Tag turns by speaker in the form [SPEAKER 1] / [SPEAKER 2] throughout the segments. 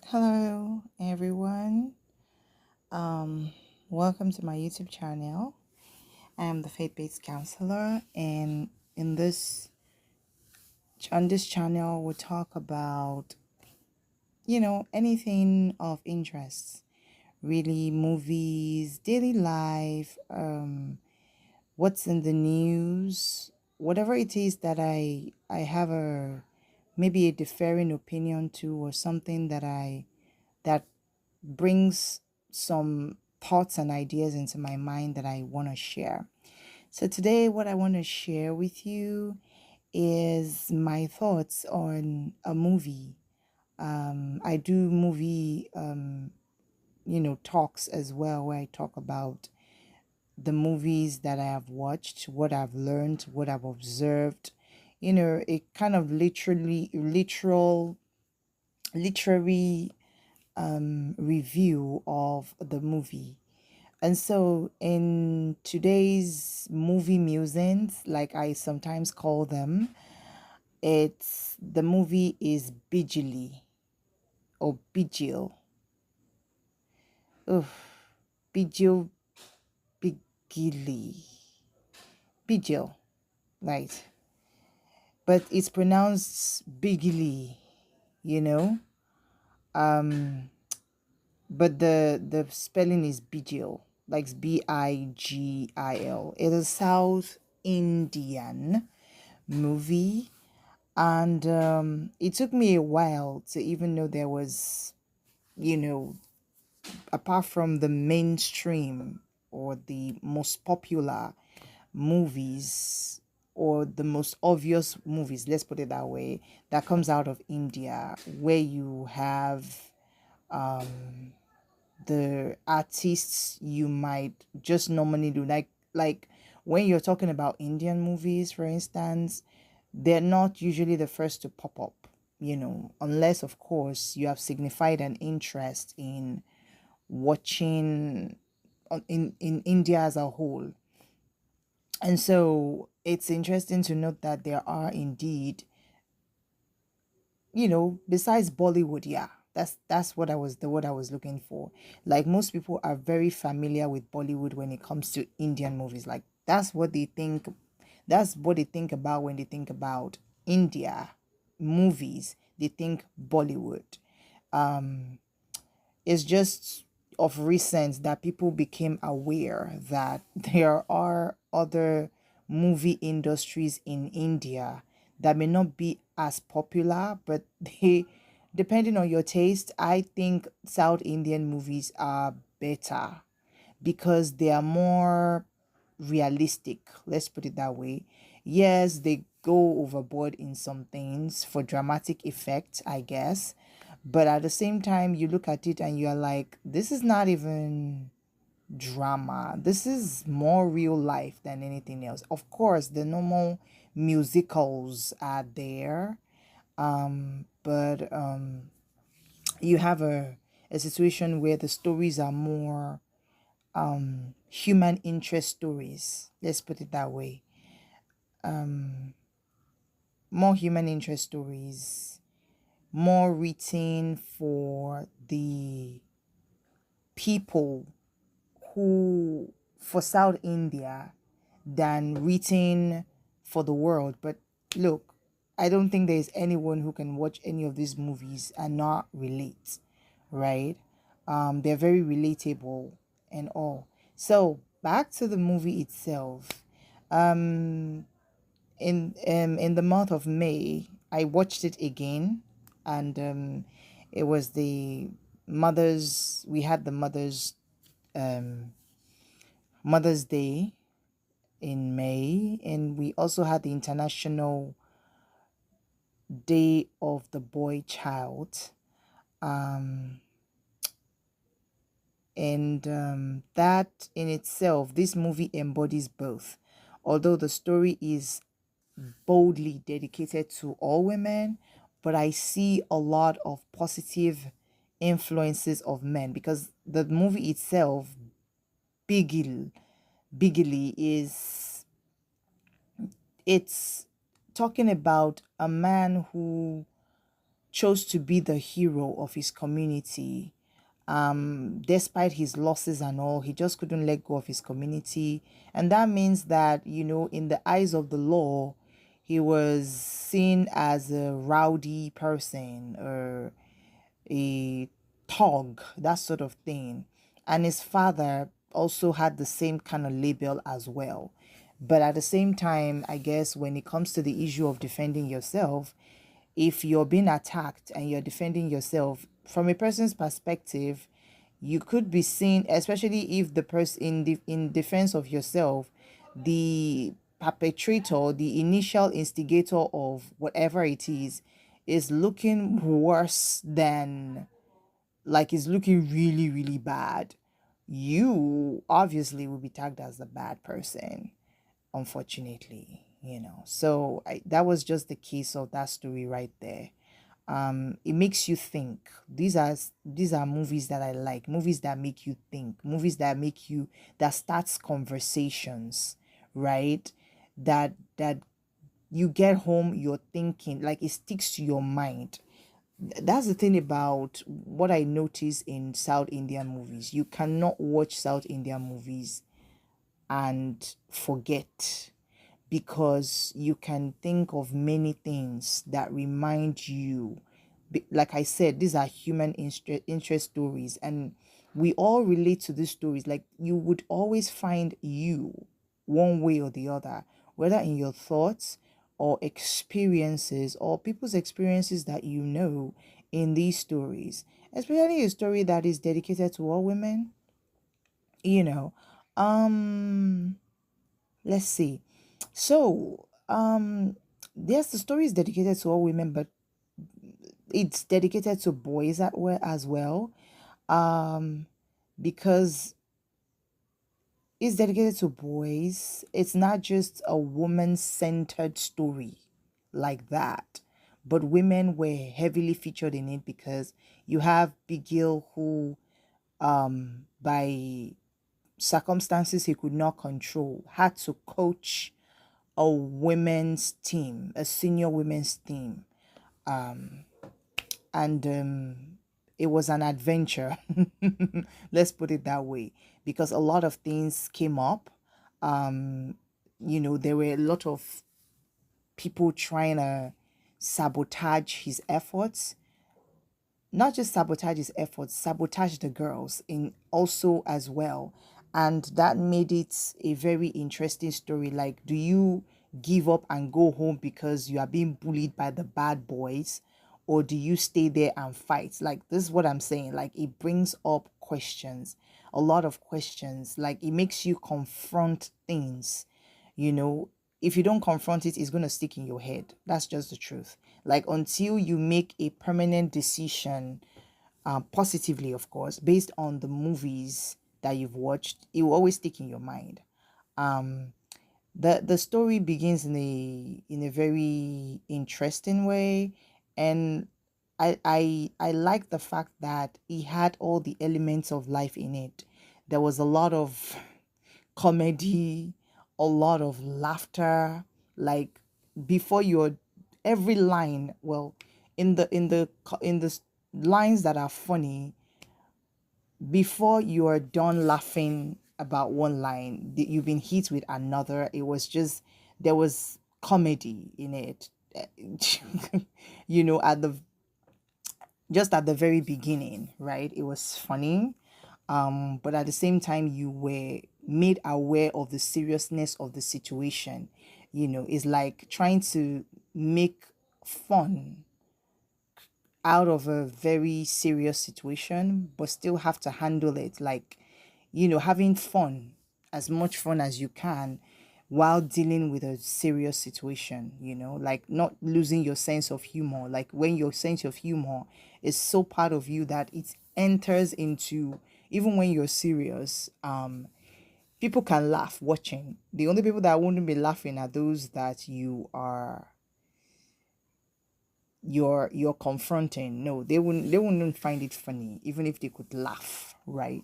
[SPEAKER 1] Hello, everyone. Um, Welcome to my YouTube channel. I am the faith-based counselor, and in this on this channel, we talk about anything of interest, really, movies, daily life, what's in the news, whatever it is that I have a maybe a differing opinion to, or something that brings some thoughts and ideas into my mind that I want to share. So today what I want to share with you is my thoughts on a movie. I do movie talks as well, where I talk about the movies that I have watched, what I've learned, what I've observed. A kind of literary review of the movie. And so, in today's movie musings, like I sometimes call them, it's the movie is Bigili or Bigil. Oh, Bigil, Bigili, Bigil, right? But it's pronounced Bigili, you know. Um, but the spelling is Bigil, like Bigil. It is South Indian movie, and it took me a while to even know there was, you know, apart from the mainstream or the most popular movies or the most obvious movies, let's put it that way, that comes out of India, where you have the artists you might just normally do, like when you're talking about Indian movies, for instance, they're not usually the first to pop up, unless of course you have signified an interest in watching in India as a whole. And so it's interesting to note that there are indeed, besides Bollywood, yeah, that's what the word I was looking for. Like, most people are very familiar with Bollywood when it comes to Indian movies. Like, that's what they think about when they think about India movies. They think Bollywood. It's just of recent that people became aware that there are other movie industries in India that may not be as popular, but depending on your taste, I think South Indian movies are better because they are more realistic. Let's put it that way. Yes, they go overboard in some things for dramatic effect, I guess. But at the same time, you look at it and you're like, this is not even drama. This is more real life than anything else. Of course, the normal musicals are there. But you have a situation where the stories are more human interest stories. Let's put it that way. More human interest stories, more written for the people who, for South India, than written for the world. But look, I don't think there's anyone who can watch any of these movies and not relate, right? They're very relatable and all. So back to the movie itself. In the month of May, I watched it again, and it was the mothers. We had the Mother's Day in May, and we also had the International Day of the Boy Child. And that in itself, this movie embodies both. Although the story is boldly dedicated to all women, but I see a lot of positive influences of men, because the movie itself, Bigil, Bigili, is it's talking about a man who chose to be the hero of his community. Despite his losses and all, he just couldn't let go of his community. And that means that, in the eyes of the law, he was seen as a rowdy person or a thug, that sort of thing. And his father also had the same kind of label as well. But at the same time, I guess when it comes to the issue of defending yourself, if you're being attacked and you're defending yourself, from a person's perspective, you could be seen, especially if the person in defense of yourself, the perpetrator, the initial instigator of whatever it is looking worse than, like, is looking really, really bad. You obviously will be tagged as the bad person, unfortunately, So that was just the case of that story right there. It makes you think. These are movies that I like, movies that make you think, movies that starts conversations, right? That you get home, you're thinking, like, it sticks to your mind. That's the thing about what I notice in South Indian movies. You cannot watch South Indian movies and forget, because you can think of many things that remind you. Like I said, these are human interest stories, and we all relate to these stories. Like, you would always find you one way or the other, whether in your thoughts or experiences or people's experiences that in these stories, especially a story that is dedicated to all women. you know um let's see. So, yes, the story is dedicated to all women, but it's dedicated to boys as well. Um, because it's dedicated to boys. It's not just a woman-centered story like that, but women were heavily featured in it because you have Bigil, who, by circumstances he could not control, had to coach a women's team, a senior women's team. And it was an adventure. Let's put it that way, because a lot of things came up. There were a lot of people trying to sabotage his efforts, not just sabotage his efforts, sabotage the girls in also as well. And that made it a very interesting story. Like, do you give up and go home because you are being bullied by the bad boys? Or do you stay there and fight? Like, this is what I'm saying. Like, it brings up questions, a lot of questions. Like, it makes you confront things, you know if you don't confront it, it's going to stick in your head. That's just the truth. Like, until you make a permanent decision, positively, of course, based on the movies that you've watched, it will always stick in your mind. The story begins in a very interesting way, and I like the fact that it had all the elements of life in it. There was a lot of comedy, a lot of laughter. Like, before your every line, well, in the lines that are funny, before you are done laughing about one line, you've been hit with another. It was just, there was comedy in it. At the just at the very beginning, right? It was funny. But at the same time, you were made aware of the seriousness of the situation. It's like trying to make fun out of a very serious situation, but still have to handle it. Like, having fun, as much fun as you can, while dealing with a serious situation, like not losing your sense of humor. Like, when your sense of humor is so part of you that it enters into, even when you're serious, people can laugh watching. The only people that wouldn't be laughing are those that you're confronting. No, they wouldn't find it funny, even if they could laugh, right?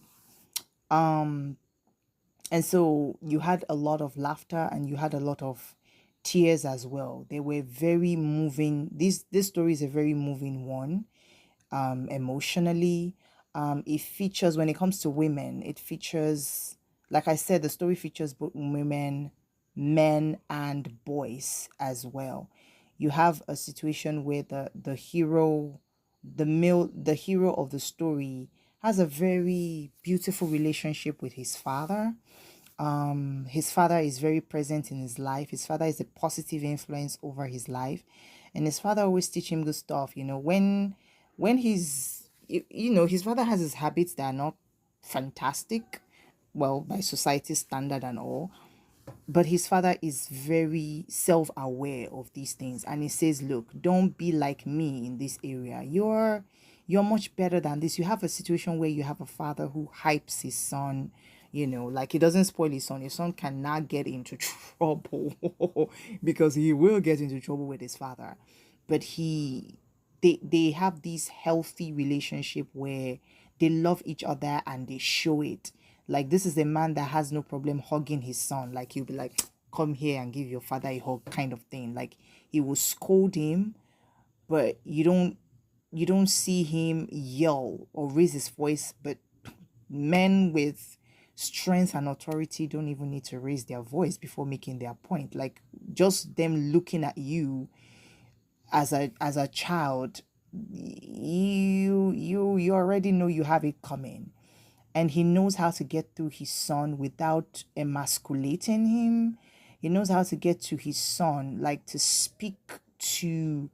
[SPEAKER 1] And so you had a lot of laughter, and you had a lot of tears as well. They were very moving. This story is a very moving one, emotionally. It features, when it comes to women, it features, like I said, the story features both women, men, and boys as well. You have a situation where the hero, the hero of the story, has a very beautiful relationship with his father. His father is very present in his life. His father is a positive influence over his life, and his father always teach him good stuff. When his father has his habits that are not fantastic, well, by society standard and all, but his father is very self-aware of these things, and he says, look, don't be like me in this area. You're much better than this. You have a situation where you have a father who hypes his son, like he doesn't spoil his son. His son cannot get into trouble because he will get into trouble with his father. But they have this healthy relationship where they love each other and they show it. Like, this is a man that has no problem hugging his son. Like, he'll be like, come here and give your father a hug, kind of thing. Like, he will scold him, but you don't see him yell or raise his voice. But men with strength and authority don't even need to raise their voice before making their point. Like, just them looking at you as a child, you already know you have it coming. And he knows how to get through his son without emasculating him. He knows how to get to his son, like to speak to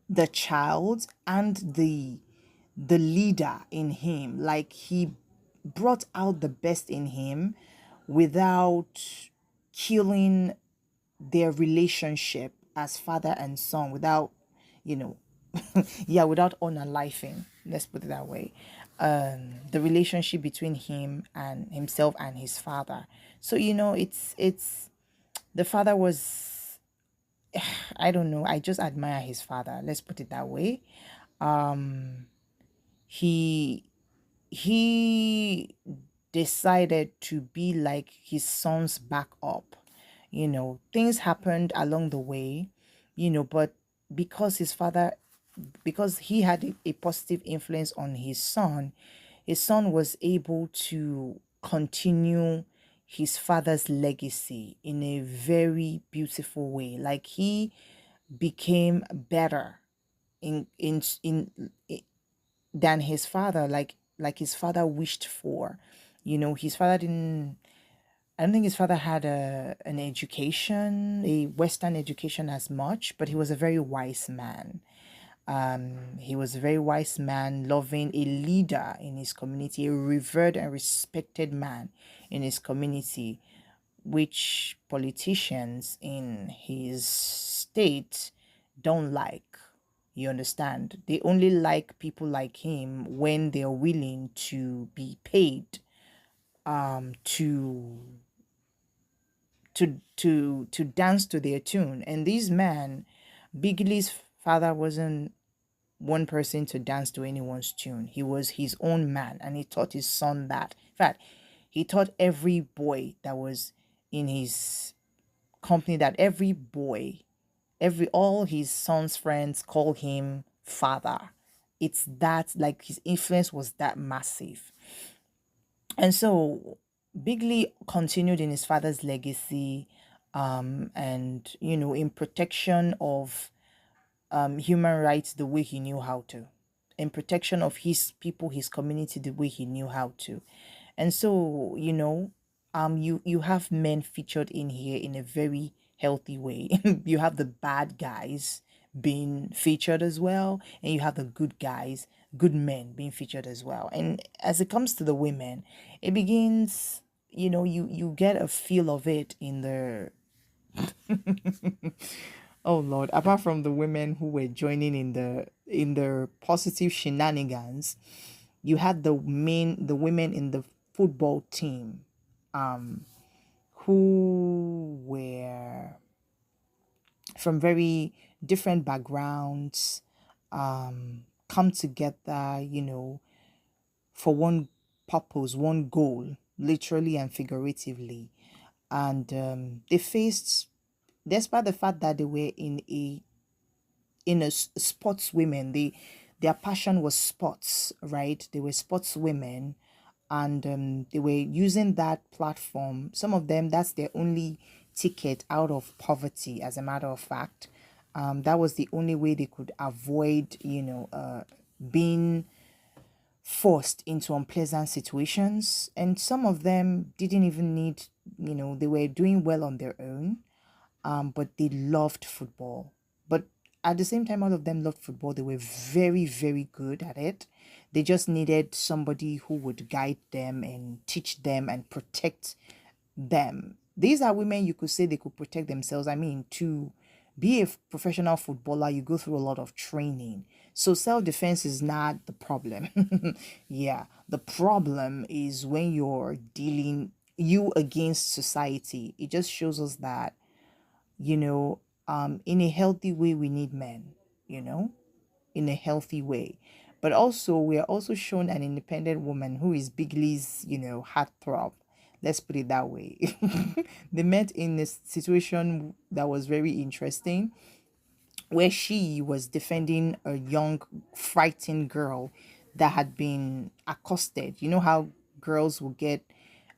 [SPEAKER 1] the child and the leader in him. Like, he brought out the best in him without killing their relationship as father and son, without, you know, yeah, without unaliving, let's put it that way. The relationship between him and himself and his father. So, it's the father was, I don't know, I just admire his father, let's put it that way. He he decided to be like his son's backup. Things happened along the way, but because his father, because he had a positive influence on his son was able to continue his father's legacy in a very beautiful way. Like, he became better in than his father, like his father wished for. His father didn't I don't think his father had an education, a Western education as much, but he was a very wise man. He was a very wise man, loving, a leader in his community, a revered and respected man in his community, which politicians in his state don't like. You understand? They only like people like him when they're willing to be paid to dance to their tune. And this man, Bigil's father, wasn't one person to dance to anyone's tune. He was his own man, and he taught his son that. In fact, he taught every boy that was in his company, that every boy, every all his son's friends call him father. It's that, like, his influence was that massive. And so Bigley continued in his father's legacy, and in protection of human rights the way he knew how to, in protection of his people, his community, the way he knew how to. And so, you have men featured in here in a very healthy way. You have the bad guys being featured as well, and you have the good guys, good men being featured as well. And as it comes to the women, it begins, you get a feel of it in the oh Lord, apart from the women who were joining in the positive shenanigans, you had the women in the football team, who were from very different backgrounds, come together, for one purpose, one goal, literally and figuratively. And they faced despite the fact that they were in a sports women, their passion was sports, right? They were sports women, and they were using that platform. Some of them, that's their only ticket out of poverty, as a matter of fact. That was the only way they could avoid, being forced into unpleasant situations. And some of them didn't even need, they were doing well on their own, but they loved football. But at the same time, all of them loved football. They were very, very good at it. They just needed somebody who would guide them and teach them and protect them. These are women you could say they could protect themselves. I mean, to be a professional footballer, you go through a lot of training. So self defense is not the problem. Yeah, the problem is when you're dealing you against society. It just shows us that, you know, in a healthy way, we need men, you know, in a healthy way. But also, we are also shown an independent woman who is Bigley's, heartthrob. Let's put it that way. They met in a situation that was very interesting, where she was defending a young, frightened girl that had been accosted. You know how girls will get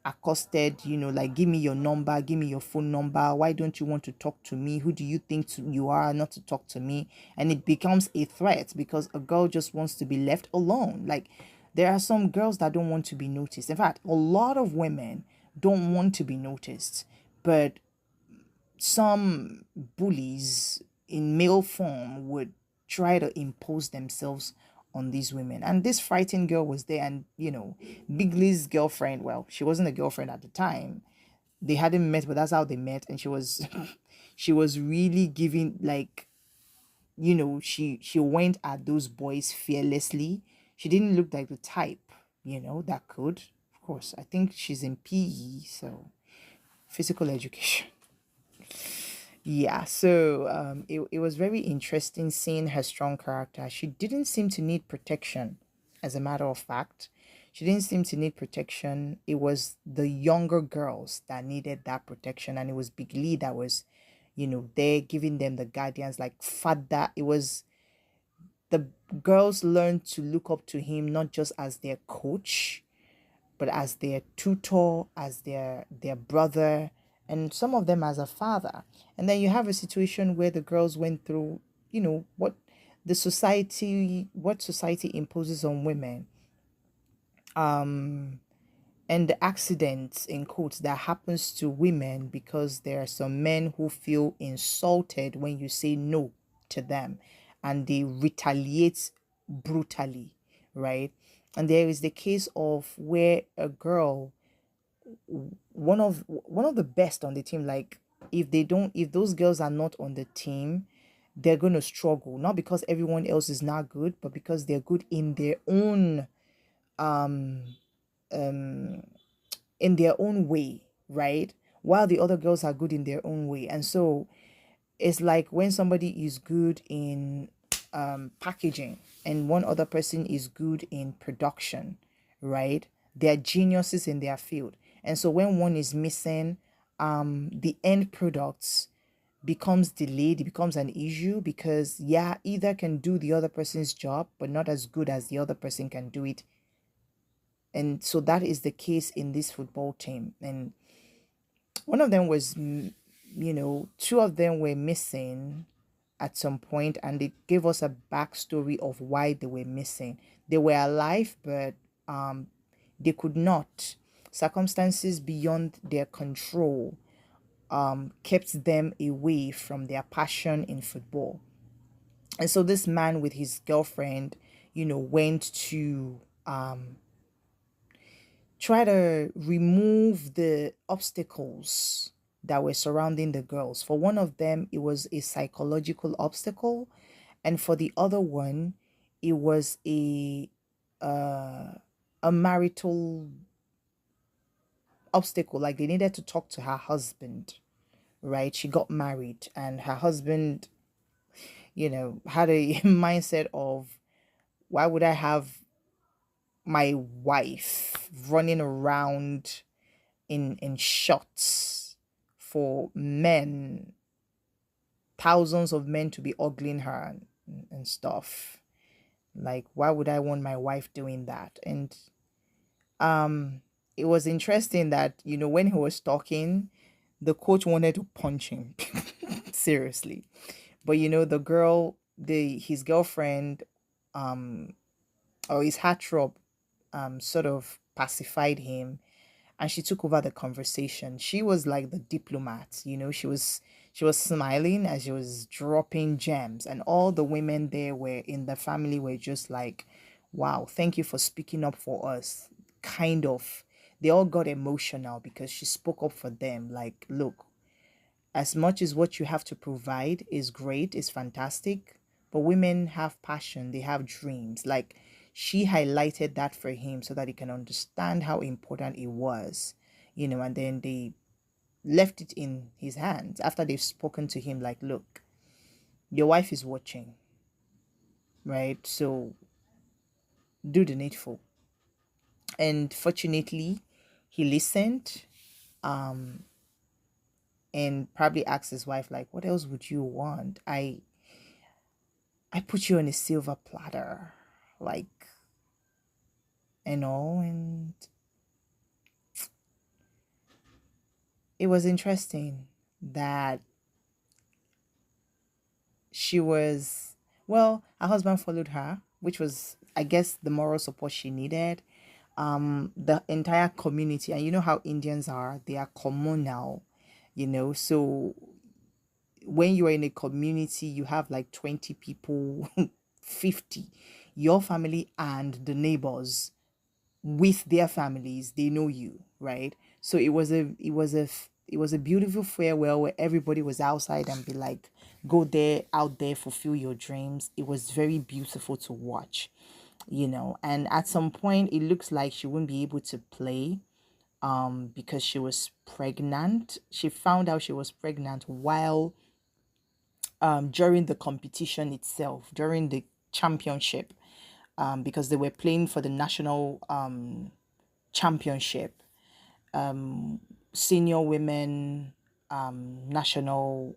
[SPEAKER 1] accosted, like, give me your number, give me your phone number. Why don't you want to talk to me? Who do you think you are not to talk to me? And it becomes a threat because a girl just wants to be left alone. Like, there are some girls that don't want to be noticed. In fact, a lot of women don't want to be noticed. But some bullies in male form would try to impose themselves on these women. And this frightened girl was there, and Bigley's girlfriend, well, she wasn't a girlfriend at the time. They hadn't met, but that's how they met. And she was she was really giving, like, she went at those boys fearlessly. She didn't look like the type, that could. Of course, I think she's in PE, so physical education. Yeah, so it was very interesting seeing her strong character. She didn't seem to need protection, as a matter of fact. She didn't seem to need protection. It was the younger girls that needed that protection, and it was Big Lee that was, there giving them the guardians, like father. It was the girls learned to look up to him not just as their coach, but as their tutor, as their brother, and some of them as a father. And then you have a situation where the girls went through, what society imposes on women, and the accidents in quotes that happens to women because there are some men who feel insulted when you say no to them, and they retaliate brutally, right? And there is the case of where a girl, one of the best on the team, like, if those girls are not on the team, they're going to struggle, not because everyone else is not good, but because they're good um in their own way, right? While the other girls are good in their own way. And so it's like when somebody is good in packaging and one other person is good in production, right? They're geniuses in their field. And so when one is missing, the end products becomes delayed, it becomes an issue because, yeah, either can do the other person's job, but not as good as the other person can do it. And so that is the case in this football team. And one of them was, two of them were missing at some point, and they gave us a backstory of why they were missing. They were alive, but they could not. Circumstances beyond their control kept them away from their passion in football. And so this man with his girlfriend, went to try to remove the obstacles that were surrounding the girls. For one of them, it was a psychological obstacle, and for the other one, it was a marital obstacle. Like, they needed to talk to her husband, right? She got married, and her husband, had a mindset of, why would I have my wife running around in shots for men thousands of men to be ogling her and stuff. Like, why would I want my wife doing that? And um, it was interesting that, when he was talking, the coach wanted to punch him. Seriously. But the girl, his girlfriend, um, or his heartthrob, sort of pacified him, and she took over the conversation. She was like the diplomat, she was smiling as she was dropping gems, and all the women there were in the family were just like, wow, thank you for speaking up for us. Kind of, they all got emotional because she spoke up for them. Like, look, as much as what you have to provide is great, is fantastic, but women have passion, they have dreams. Like, she highlighted that for him so that he can understand how important it was, and then they left it in his hands after they've spoken to him, like, look, your wife is watching, right? So do the needful. And fortunately, he listened, um, and probably asked his wife, like, what else would you want? I put you on a silver platter, like, and it was interesting that she was, well, her husband followed her, which was, I guess, the moral support she needed. The entire community, and you know how Indians are, they are communal, so when you are in a community, you have like 20 people, 50, your family and the neighbors with their families, they know you, right? So it was a beautiful farewell where everybody was outside and be like, go there, out there, fulfill your dreams. It was very beautiful to watch, and at some point it looks like she wouldn't be able to play, because she was pregnant. She found out she was pregnant while, during the competition itself, during the championship, because they were playing for the national championship, senior women national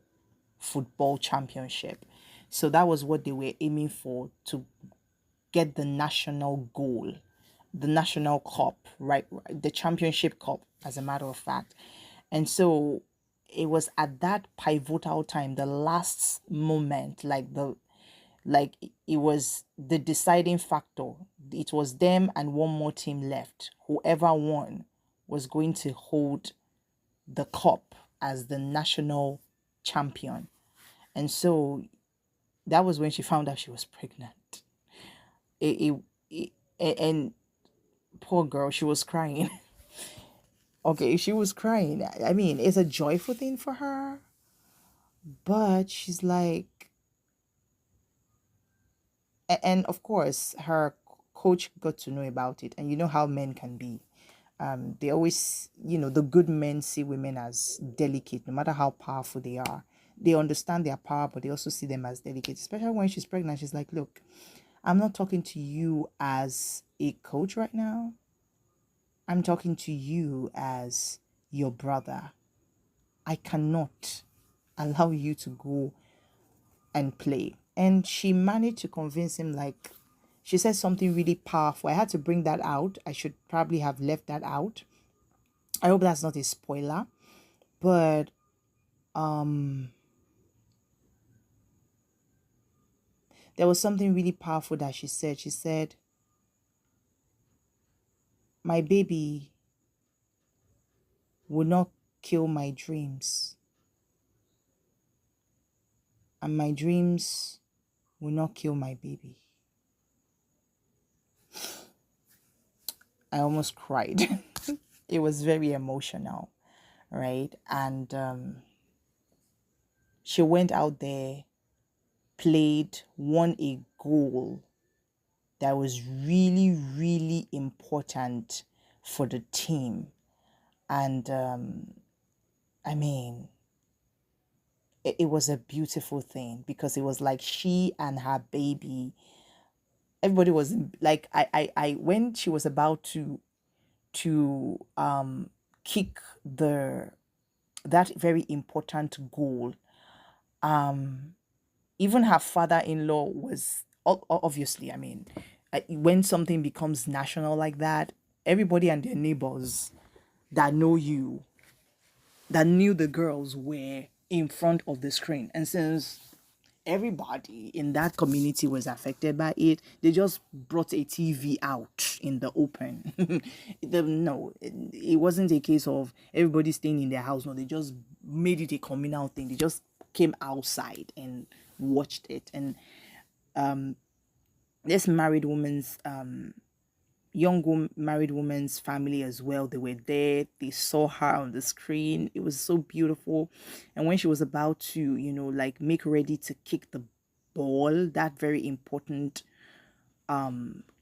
[SPEAKER 1] football championship. So that was what they were aiming for, to get the national goal, the national cup, right? The championship cup, as a matter of fact. And so it was at that pivotal time, the last moment, like it was the deciding factor. It was them and one more team left. Whoever won was going to hold the cup as the national champion. And so that was when she found out she was pregnant. It, it, and poor girl, she was crying. Okay, she was crying. I mean, it's a joyful thing for her, but she's like, and of course, her coach got to know about it, and you know how men can be. They always, the good men see women as delicate, no matter how powerful they are. They understand their power, but they also see them as delicate, especially when she's pregnant. She's like, look, I'm not talking to you as a coach right now. I'm talking to you as your brother. I cannot allow you to go and play. And she managed to convince him, like, she said something really powerful. I had to bring that out. I should probably have left that out. I hope that's not a spoiler. But there was something really powerful that she said. She said, my baby will not kill my dreams, and my dreams will not kill my baby. I almost cried. It was very emotional, right? And she went out there, played, won a goal that was really, really important for the team. And I mean, it was a beautiful thing because it was like she and her baby, everybody was like, when she was about to kick the that very important goal, Um, Even her father-in-law was obviously, I mean, when something becomes national like that, everybody and their neighbors that know you, that knew the girls were in front of the screen. And since everybody in that community was affected by it, they just brought a TV out in the open. No, it wasn't a case of everybody staying in their house. No, they just made it a communal thing. They just came outside and watched it. And this married woman's married woman's family as well, they were there, they saw her on the screen. It was so beautiful. And when she was about to, like, make ready to kick the ball, that very important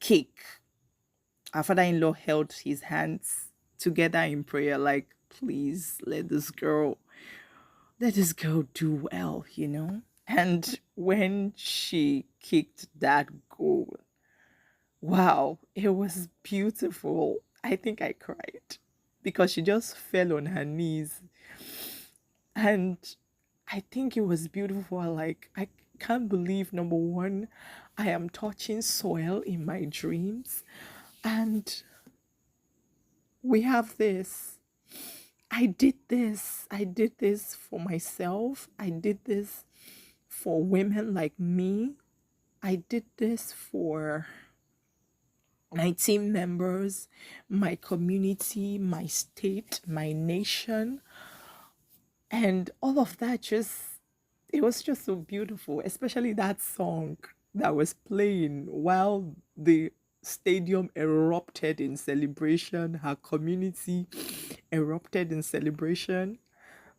[SPEAKER 1] kick, our father-in-law held his hands together in prayer, like, please let this girl do well. And when she kicked that goal, wow, it was beautiful. I think I cried because she just fell on her knees. And I think it was beautiful. Like, I can't believe, number one, I am touching soil in my dreams. And we have this. I did this. I did this for myself. I did this for women like me. I did this for my team members, my community, my state, my nation, and all of that. It was just so beautiful, especially that song that was playing while the stadium erupted in celebration, her community erupted in celebration.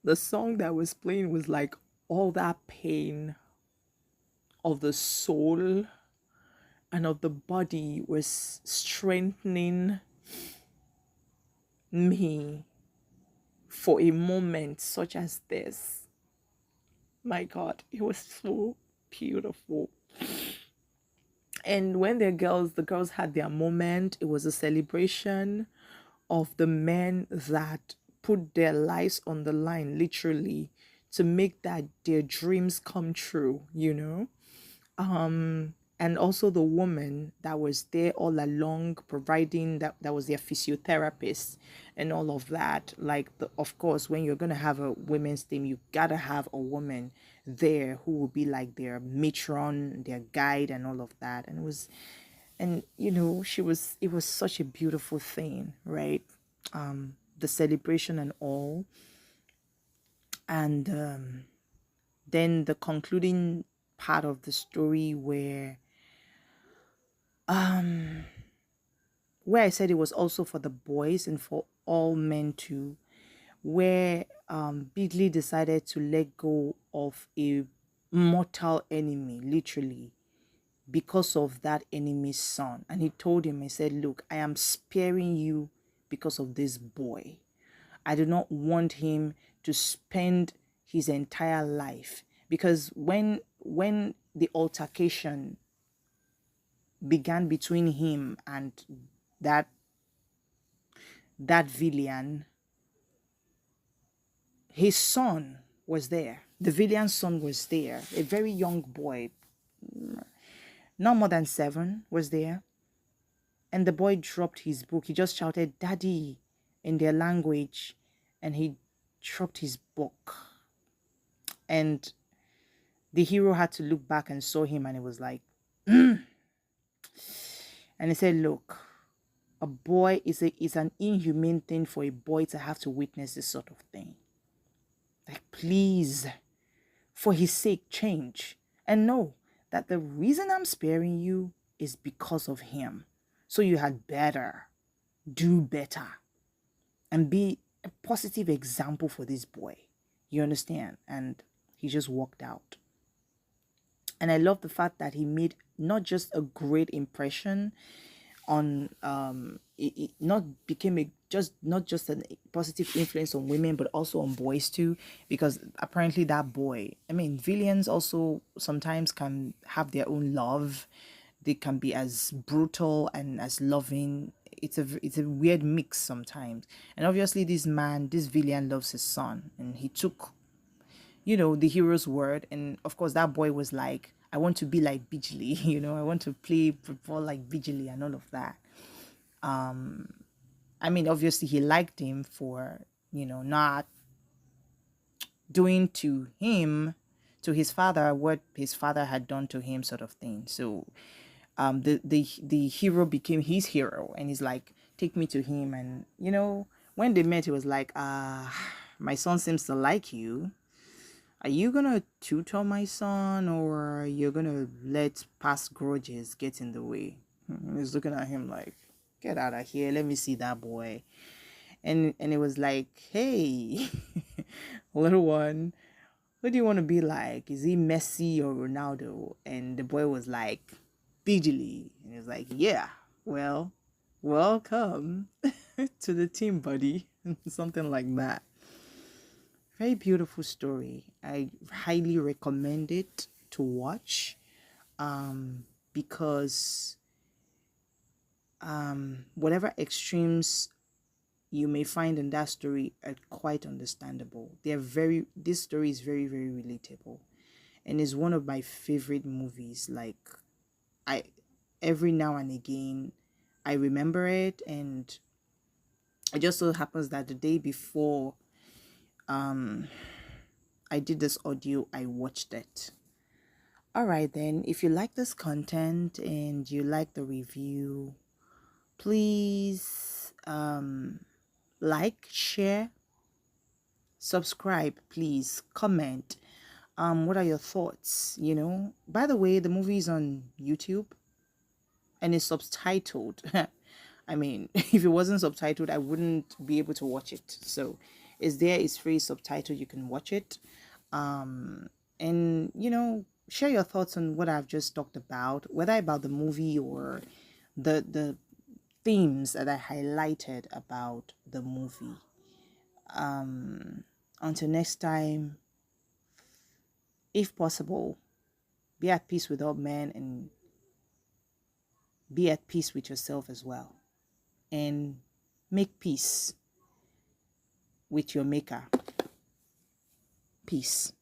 [SPEAKER 1] The song that was playing was like all that pain of the soul and of the body was strengthening me for a moment such as this. My God, it was so beautiful. And when the girls had their moment, it was a celebration of the men that put their lives on the line, literally, to make that their dreams come true. And also the woman that was there all along, providing that was their physiotherapist and all of that. Like, of course, when you're gonna have a women's team, you gotta have a woman there who will be like their matron, their guide, and all of that. And it was such a beautiful thing, right? The celebration and all. And then the concluding part of the story where I said it was also for the boys and for all men too, where Bigli decided to let go of a mortal enemy, literally, because of that enemy's son. And he told him, he said, look, I am sparing you because of this boy. I do not want him to spend his entire life. Because when the altercation began between him and that villain, his son was there. The villain's son was there. A very young boy, not more than 7, was there. And the boy dropped his book. He just shouted, Daddy, in their language. And he dropped his book. And the hero had to look back and saw him, and it was like, and he said, look, a boy is an inhumane thing for a boy to have to witness this sort of thing. Like, please, for his sake, change. And know that the reason I'm sparing you is because of him. So you had better do better and be a positive example for this boy. You understand? And he just walked out. And I love the fact that he made not just a great impression on it not became a just not just a positive influence on women, but also on boys too, because apparently that boy, I mean, villains also sometimes can have their own love. They can be as brutal and as loving. It's a weird mix sometimes. And obviously this villain loves his son, and he took the hero's word. And of course, that boy was like, I want to be like Bigili, I want to play football like Bigili and all of that. I mean, obviously, he liked him for, not doing to his father, what his father had done to him, sort of thing. So the hero became his hero, and he's like, take me to him. And when they met, he was like, my son seems to like you. Are you gonna tutor my son, or you're gonna let past grudges get in the way? He's looking at him like, get out of here, let me see that boy. And it was like, hey, little one, who do you want to be like? Is he Messi or Ronaldo? And the boy was like, Bigili. And he was like, yeah, well, welcome to the team, buddy. Something like that. Very beautiful story. I highly recommend it to watch, because whatever extremes you may find in that story are quite understandable. This story is very, very relatable, and is one of my favorite movies. Like, I every now and again I remember it, and it just so happens that the day before I did this audio, I watched it. All right, then, if you like this content and you like the review, please like, share, subscribe, please, comment. What are your thoughts? By the way, the movie is on YouTube and it's subtitled. I mean, if it wasn't subtitled, I wouldn't be able to watch it. So it's there, it's free, subtitled, you can watch it. And share your thoughts on what I've just talked about, whether about the movie or the themes that I highlighted about the movie. Until next time, if possible, be at peace with all men and be at peace with yourself as well. And make peace with your maker. Peace.